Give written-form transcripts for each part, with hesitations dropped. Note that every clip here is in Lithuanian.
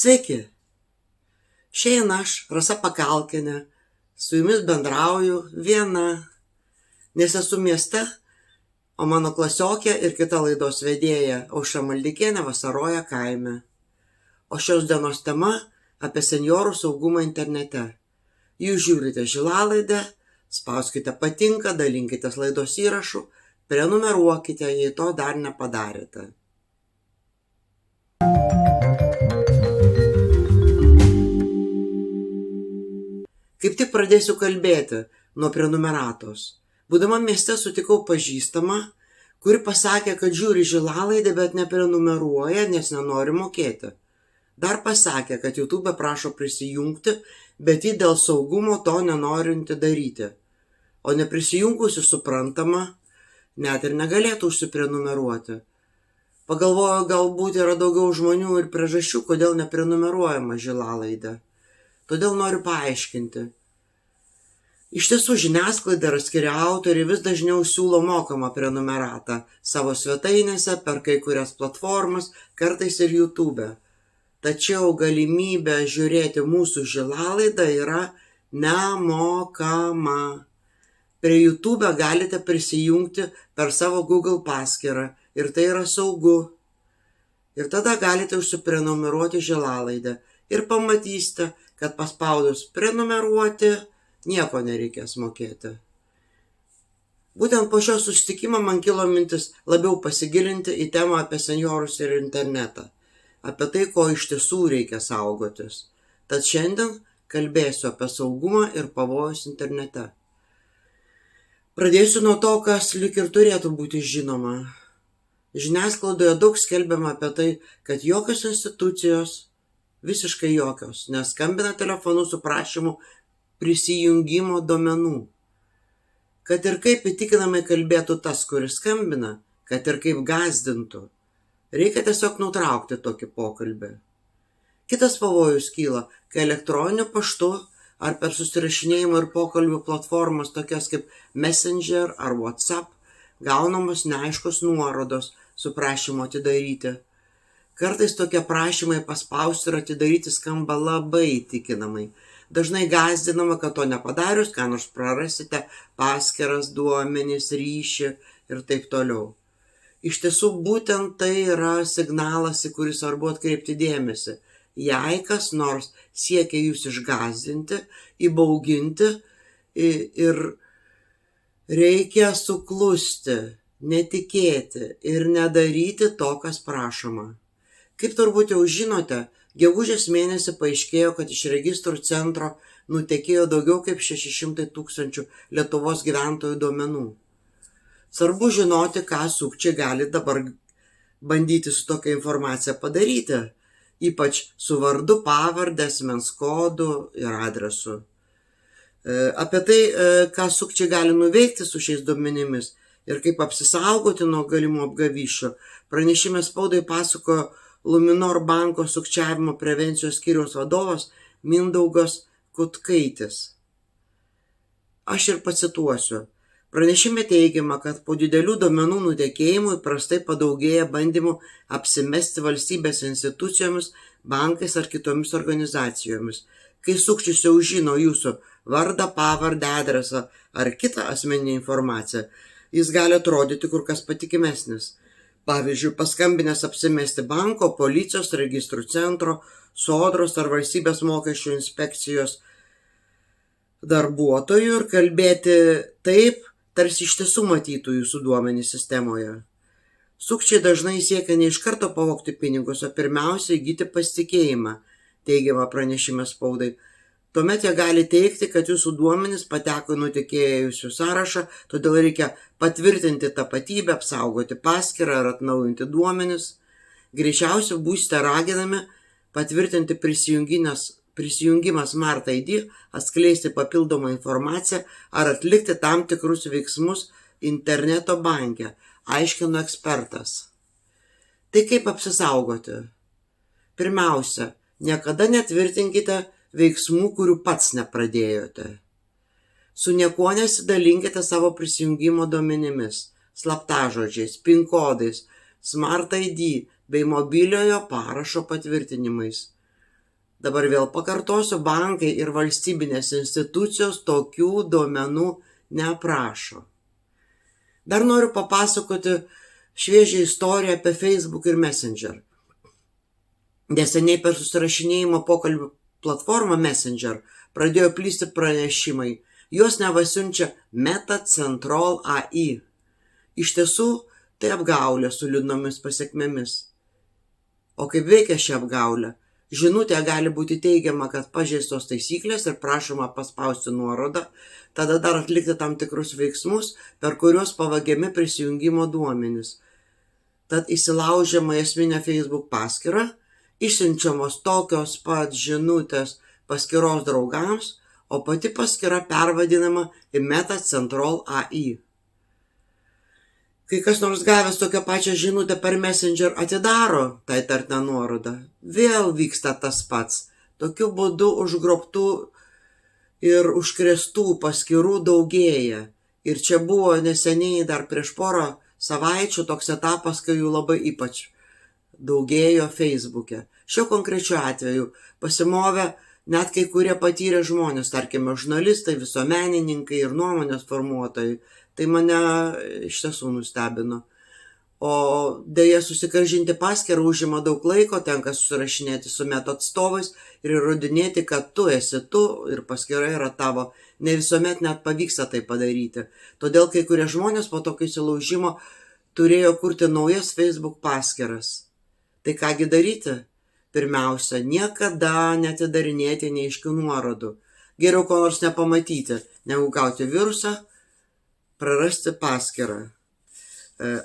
Sveiki, šiandien aš, Rasa Pakalkienė, su jumis bendrauju viena, nes esu mieste, o mano klasiokė ir kita laidos vedėja Aušra Maldeikienė vasaroja kaime. O šios dienos tema apie senjorų saugumą internete. Jūs žiūrite Žilalaidę, spauskite patinka, dalinkitės laidos įrašų, prenumeruokite, jei to dar nepadarėte. Kaip tik pradėsiu kalbėti nuo prenumeratos. Būdama mieste sutikau pažįstamą, kuri pasakė, kad žiūri Žilalaidę, bet neprenumeruoja, nes nenori mokėti. Dar pasakė, kad YouTube prašo prisijungti, bet ji dėl saugumo to nenorinti daryti. O neprisijungusi suprantama, net ir negalėtų užsiprenumeruoti. Pagalvojo, galbūt yra daugiau žmonių ir priežasčių, kodėl neprenumeruojama Žilalaidę. Todėl noriu paaiškinti. Iš tiesų, žiniasklaida ir atskiri autoriai vis dažniau siūlo mokamą prenumeratą savo svetainėse, per kai kurias platformas, kartais ir YouTube. Tačiau galimybė žiūrėti mūsų Žilalaidą yra nemokama. Prie YouTube galite prisijungti per savo Google paskyrą ir tai yra saugu. Ir tada galite užsiprenumeruoti Žilalaidę ir pamatysite, kad paspaudus prenumeruoti nieko nereikės mokėti. Būtent po šio susitikimo man kilo mintis labiau pasigilinti į temą apie senjorus ir internetą, apie tai, ko iš tiesų reikia saugotis. Tad šiandien kalbėsiu apie saugumą ir pavojus internete. Pradėsiu nuo to, kas lyg ir turėtų būti žinoma. Žiniasklaidoje daug skelbiama apie tai, kad jokios institucijos, visiškai jokios, neskambina telefonu su prašymu prisijungimo duomenų. Kad ir kaip įtikinamai kalbėtų tas, kuris skambina, kad ir kaip gąsdintų, reikia tiesiog nutraukti tokį pokalbį. Kitas pavojus kyla, kai elektroniniu paštu ar per susirašinėjimo ir pokalbių platformas tokias kaip Messenger ar WhatsApp gaunamos neaiškos nuorodos su prašymu atidaryti. Kartais tokie prašymai paspausti ir atidaryti skamba labai įtikinamai. Dažnai gąsdinama, kad to nepadarius, ką nors prarasite, paskyras, duomenys, ryšį ir taip toliau. Iš tiesų, būtent tai yra signalas, į kurį svarbu atkreipti dėmesį. Jei kas nors siekia jūs išgąsdinti, įbauginti ir reikia suklusti, netikėti ir nedaryti to, kas prašoma. Kaip turbūt jau žinote, gegužės mėnesį paaiškėjo, kad iš registrų centro nutekėjo daugiau kaip 600 000 Lietuvos gyventojų duomenų. Svarbu žinoti, ką sukčiai gali dabar bandyti su tokia informacija padaryti, ypač su vardu, pavarde, asmens kodu ir adresu. Apie tai, ką sukčiai gali nuveikti su šiais duomenimis ir kaip apsisaugoti nuo galimų apgavysčių, pranešime spaudai pasakojo Luminor banko sukčiavimo prevencijos skyriaus vadovas Mindaugas Kutkaitis. Aš ir pacituosiu. Pranešime teigiama, kad po didelių duomenų nutekėjimų įprastai padaugėja bandymų apsimesti valstybės institucijomis, bankais ar kitomis organizacijomis. Kai sukčius jau žino jūsų vardą, pavardę, adresą ar kitą asmeninę informaciją, jis gali atrodyti kur kas patikimesnis. Pavyzdžiui, paskambinęs apsimesti banko, policijos, registrų centro, sodros ar valstybės mokesčių inspekcijos darbuotojų ir kalbėti taip, tarsi iš tiesų matytų jūsų duomenys sistemoje. Sukčiai dažnai siekia ne iš karto pavogti pinigus, o pirmiausia įgyti pasitikėjimą, teigiama pranešime spaudai. Tuomet jie gali teigti, kad jūsų duomenys pateko į nutekėjusių sąrašą, todėl reikia patvirtinti tapatybę, apsaugoti paskyrą ar atnaujinti duomenis. Greičiausiai būsite raginami patvirtinti prisijungimą Smart ID, atskleisti papildomą informaciją ar atlikti tam tikrus veiksmus interneto banke, aiškino ekspertas. Tai kaip apsisaugoti? Pirmiausia, niekada netvirtinkite veiksmų, kurių pats nepradėjote. Su niekuo nesidalinkite savo prisijungimo duomenimis, slaptažodžiais, PIN kodais, Smart ID bei mobiliojo parašo patvirtinimais. Dabar vėl pakartosiu, bankai ir valstybinės institucijos tokių duomenų neprašo. Dar noriu papasakoti šviežią istoriją apie Facebook ir Messenger. Neseniai per susirašinėjimo pokalbių platformą Messenger pradėjo plisti pranešimai. Juos nevasiunčia Meta Control AI. Iš tiesų, tai apgaulė su liūdnomis pasekmėmis. O kaip veikia ši apgaulė? Žinutė gali būti teigiama, kad pažeistos taisyklės ir prašoma paspausti nuorodą, tada dar atlikti tam tikrus veiksmus, per kuriuos pavagiami prisijungimo duomenys. Tad įsilaužiama į esminę Facebook paskyrą, išsiunčiamos tokios pat žinutės paskyros draugams, o pati paskyra pervadinama į Meta Control AI. Kai kas nors gavęs tokią pačią žinutę per Messenger atidaro tą įtartiną nuorodą, vėl vyksta tas pats. Tokiu būdu užgrobtų ir užkrėstų paskyrų daugėja. Ir čia buvo neseniai dar prieš porą savaičių toks etapas, kai jų labai ypač daugėjo Facebook'e. Šiuo konkrečiu atveju pasimovė net kai kurie patyrę žmonės, tarkime, žurnalistai, visuomenininkai ir nuomonės formuotojai. Tai mane iš tiesų nustebino. O dėja susigrąžinti paskyrą užima daug laiko, tenka susirašinėti su Meta atstovais ir įrodinėti, kad tu esi tu ir paskyra yra tavo. Ne visuomet net pavyksta tai padaryti. Todėl kai kurie žmonės po tokio įsilaužimo turėjo kurti naujas Facebook paskyras. Tai kągi daryti? Pirmiausia, niekada neatidarinėti neaiškių nuorodų. Geriau ko nors nepamatyti, negu gauti virusą, prarasti paskyrą.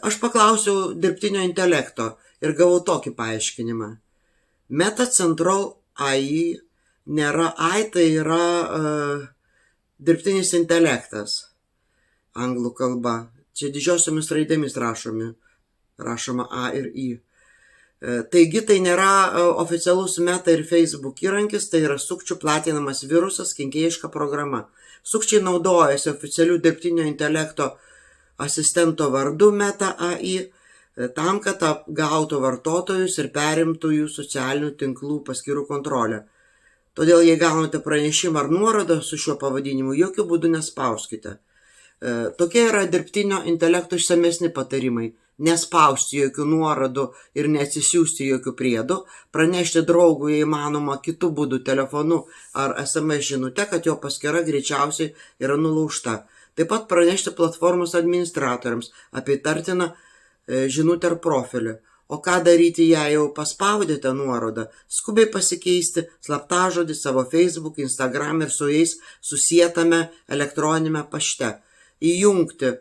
Aš paklausiau dirbtinio intelekto ir gavau tokį paaiškinimą. Meta Control AI nėra AI, tai yra dirbtinis intelektas. Anglų kalba. Čia didžiosiomis raidėmis rašoma A ir I. Taigi tai nėra oficialus Meta ir Facebook įrankis, tai yra sukčių platinamas virusas, kenkėjiška programa. Sukčiai naudojasi oficialių dirbtinio intelekto asistento vardu Meta AI tam, kad apgautų vartotojus ir perimtų jų socialinių tinklų paskyrų kontrolę. Todėl, jei gaunate pranešimą ar nuorodą su šiuo pavadinimu, jokių būdų nespauskite. Tokie yra dirbtinio intelekto išsamesni patarimai. Nespausti jokių nuorodų ir neatsisiųsti jokių priedų, pranešti draugui, jei įmanoma, kitų būdų telefonu ar SMS žinute, kad jo paskyra greičiausiai yra nulaužta. Taip pat pranešti platformos administratoriams apie įtartiną žinutę ar profilį. O ką daryti, jei jau paspaudėte nuorodą? Skubiai pasikeisti slaptažodį savo Facebook, Instagram ir su jais susietame elektroninėme pašte. Įjungti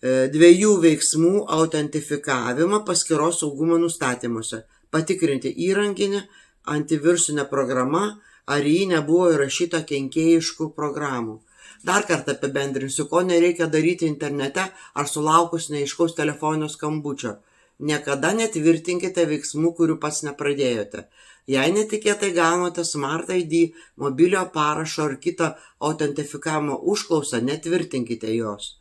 2 veiksmų autentifikavimą paskyros saugumo nustatymuose. Patikrinti įrenginį, antivirusinę programą, ar į jį nebuvo įrašyta kenkėjiškų programų. Dar kartą apibendrinsiu, ko nereikia daryti internete ar sulaukus neaiškaus telefoninio skambučio. Niekada netvirtinkite veiksmų, kurių pats nepradėjote. Jei netikėtai gaunate Smart ID, mobiliojo parašo ar kitą autentifikavimo užklausą, netvirtinkite jos.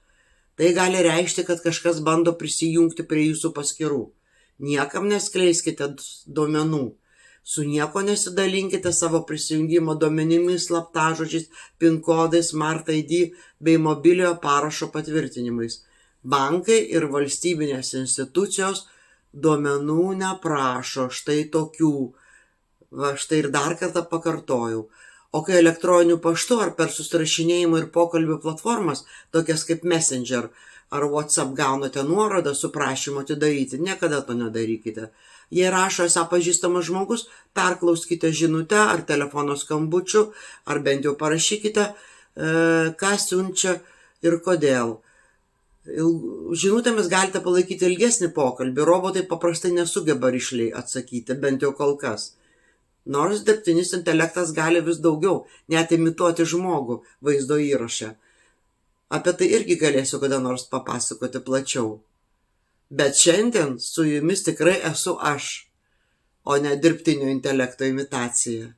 Tai gali reikšti, kad kažkas bando prisijungti prie jūsų paskyrų. Niekam neskleiskite duomenų. Su nieko nesidalinkite savo prisijungimo duomenimis, slaptažodžiais, PIN kodais, Smart ID bei mobiliojo parašo patvirtinimais. Bankai ir valstybinės institucijos duomenų neprašo, štai tokių. Štai ir dar kartą pakartojau. O kai elektroniniu paštu ar per susirašinėjimo ir pokalbių platformas, tokias kaip Messenger ar WhatsApp, gaunate nuorodą su prašymu atidaryti, niekada to nedarykite. Jei rašo esą pažįstamas žmogus, perklauskite žinutę ar telefono skambučių, ar bent jau parašykite, ką siunčia ir kodėl. Žinutėmis galite palaikyti ilgesnį pokalbį, robotai paprastai nesugeba rišliai atsakyti, bent jau kol kas. Nors dirbtinis intelektas gali vis daugiau, net imituoti žmogų vaizdo įraše. Apie tai irgi galėsiu kada nors papasakoti plačiau. Bet šiandien su jumis tikrai esu aš, o ne dirbtinio intelekto imitacija.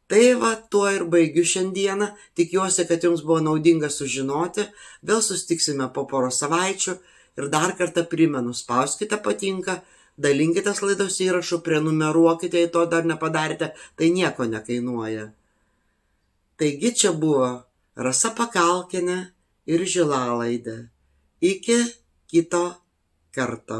Tai va, tuo ir baigiu šiandieną. Tikiuosi, kad jums buvo naudinga sužinoti. Vėl susitiksime po poros savaičių. Ir dar kartą primenu, spauskite patinka, dalinkitės laidos įrašu, prenumeruokite, jei to dar nepadarėte, tai nieko nekainuoja. Taigi čia buvo Rasa Pakalkienė ir Žilalaidė. Iki kito karto.